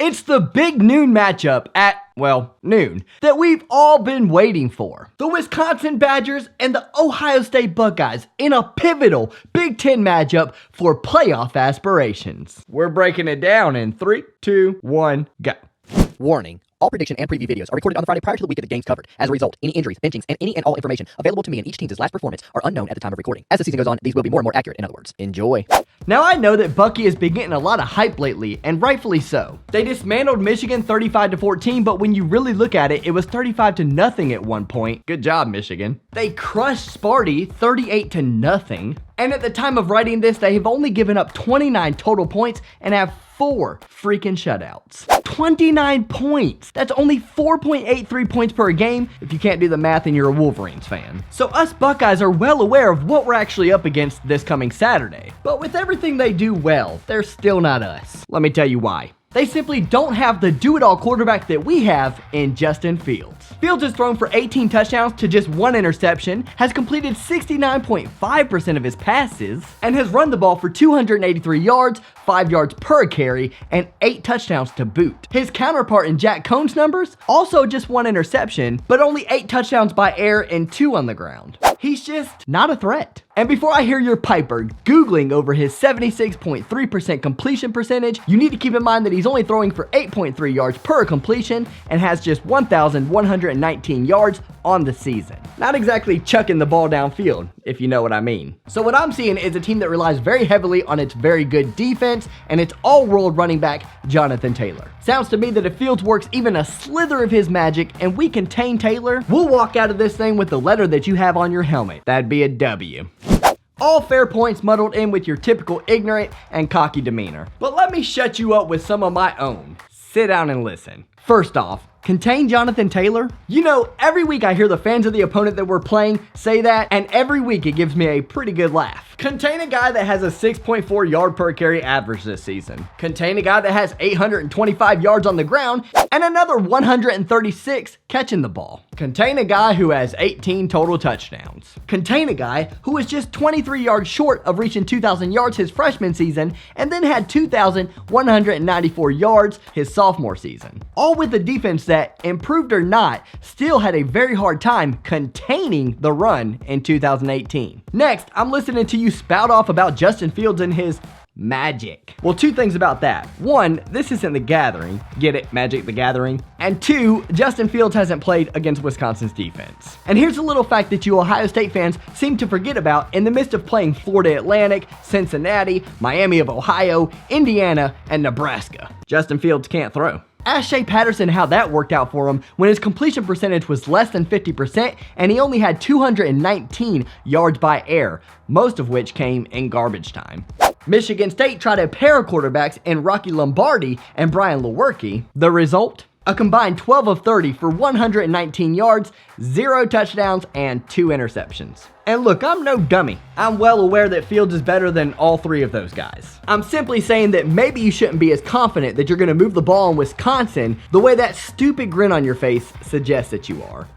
It's the big noon matchup at, well, noon, that we've all been waiting for. The Wisconsin Badgers and the Ohio State Buckeyes in a pivotal Big Ten matchup for playoff aspirations. We're breaking it down in 3, 2, 1, go. Warning. All prediction and preview videos are recorded on the Friday prior to the week of the games covered. As a result, any injuries, benchings, and any and all information available to me and each team's last performance are unknown at the time of recording. As the season goes on, these will be more and more accurate. In other words, enjoy. Now I know that Bucky has been getting a lot of hype lately, and rightfully so. They dismantled Michigan 35-14, but when you really look at it, it was 35-0 at one point. Good job, Michigan. They crushed Sparty 38-0. And at the time of writing this, they have only given up 29 total points and have 4 freaking shutouts. 29 points. That's only 4.83 points per game if you can't do the math and you're a Wolverines fan. So us Buckeyes are well aware of what we're actually up against this coming Saturday. But with everything they do well, they're still not us. Let me tell you why. They simply don't have the do-it-all quarterback that we have in Justin Fields. Fields has thrown for 18 touchdowns to just 1 interception, has completed 69.5% of his passes, and has run the ball for 283 yards, 5 yards per carry, and 8 touchdowns to boot. His counterpart in Jack Coan's numbers, also just 1 interception, but only 8 touchdowns by air and 2 on the ground. He's just not a threat. And before I hear your Piper Googling over his 76.3% completion percentage, you need to keep in mind that he's only throwing for 8.3 yards per completion and has just 1,119 yards on the season. Not exactly chucking the ball downfield, if you know what I mean. So what I'm seeing is a team that relies very heavily on its very good defense and its all-world running back, Jonathan Taylor. Sounds to me that if Fields works even a slither of his magic and we contain Taylor, we'll walk out of this thing with the letter that you have on your helmet. That'd be a W. All fair points muddled in with your typical ignorant and cocky demeanor. But let me shut you up with some of my own. Sit down and listen. First off, contain Jonathan Taylor? You know, every week I hear the fans of the opponent that we're playing say that, and every week it gives me a pretty good laugh. Contain a guy that has a 6.4 yard per carry average this season. Contain a guy that has 825 yards on the ground and another 136 catching the ball. Contain a guy who has 18 total touchdowns. Contain a guy who was just 23 yards short of reaching 2,000 yards his freshman season and then had 2,194 yards his sophomore season. All with a defense that, improved or not, still had a very hard time containing the run in 2018. Next, I'm listening to you spout off about Justin Fields and his magic. Well, 2 things about that. 1, this isn't the Gathering. Get it? Magic the Gathering. And 2, Justin Fields hasn't played against Wisconsin's defense. And here's a little fact that you Ohio State fans seem to forget about in the midst of playing Florida Atlantic, Cincinnati, Miami of Ohio, Indiana, and Nebraska. Justin Fields can't throw. Ask Shea Patterson how that worked out for him when his completion percentage was less than 50% and he only had 219 yards by air, most of which came in garbage time. Michigan State tried a pair of quarterbacks in Rocky Lombardi and Brian Lewerke. The result? A combined 12 of 30 for 119 yards, 0 touchdowns, and 2 interceptions. And look, I'm no dummy. I'm well aware that Fields is better than all 3 of those guys. I'm simply saying that maybe you shouldn't be as confident that you're going to move the ball in Wisconsin the way that stupid grin on your face suggests that you are.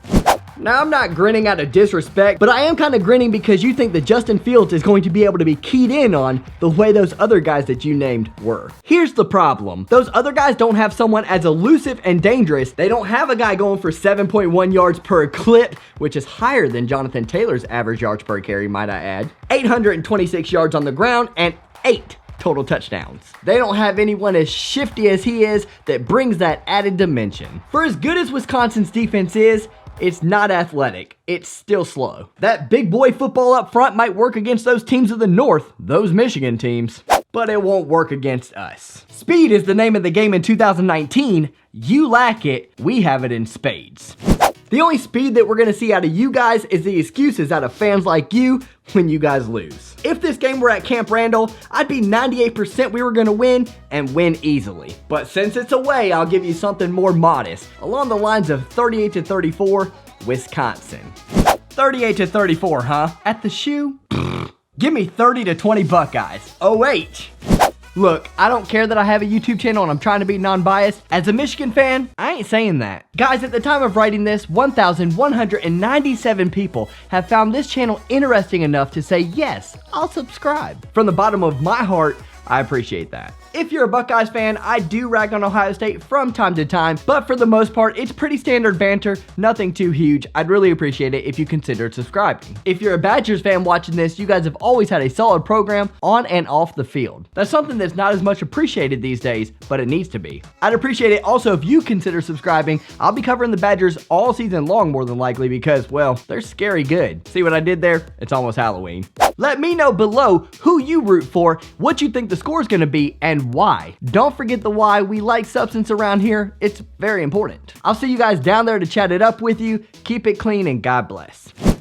Now, I'm not grinning out of disrespect, but I am kind of grinning because you think that Justin Fields is going to be able to be keyed in on the way those other guys that you named were. Here's the problem. Those other guys don't have someone as elusive and dangerous. They don't have a guy going for 7.1 yards per clip, which is higher than Jonathan Taylor's average yards per carry, might I add. 826 yards on the ground and 8 total touchdowns. They don't have anyone as shifty as he is that brings that added dimension. For as good as Wisconsin's defense is, it's not athletic. It's still slow. That big boy football up front might work against those teams of the North, those Michigan teams, but it won't work against us. Speed is the name of the game in 2019. You lack it, we have it in spades. The only speed that we're going to see out of you guys is the excuses out of fans like you when you guys lose. If this game were at Camp Randall, I'd be 98% we were going to win and win easily. But since it's away, I'll give you something more modest, along the lines of 38-34, Wisconsin. 38-34, huh? At the shoe? Give me 30-20 Buckeyes. OH. Look, I don't care that I have a YouTube channel and I'm trying to be non-biased. As a Michigan fan, I ain't saying that. Guys, at the time of writing this, 1,197 people have found this channel interesting enough to say, yes, I'll subscribe. From the bottom of my heart, I appreciate that. If you're a Buckeyes fan, I do rag on Ohio State from time to time, but for the most part, it's pretty standard banter, nothing too huge. I'd really appreciate it if you considered subscribing. If you're a Badgers fan watching this, you guys have always had a solid program on and off the field. That's something that's not as much appreciated these days, but it needs to be. I'd appreciate it also if you consider subscribing. I'll be covering the Badgers all season long more than likely because, well, they're scary good. See what I did there? It's almost Halloween. Let me know below who you root for, what you think the score is going to be, and why. Don't forget the why. We like substance around here. It's very important. I'll see you guys down there to chat it up with you. Keep it clean and God bless.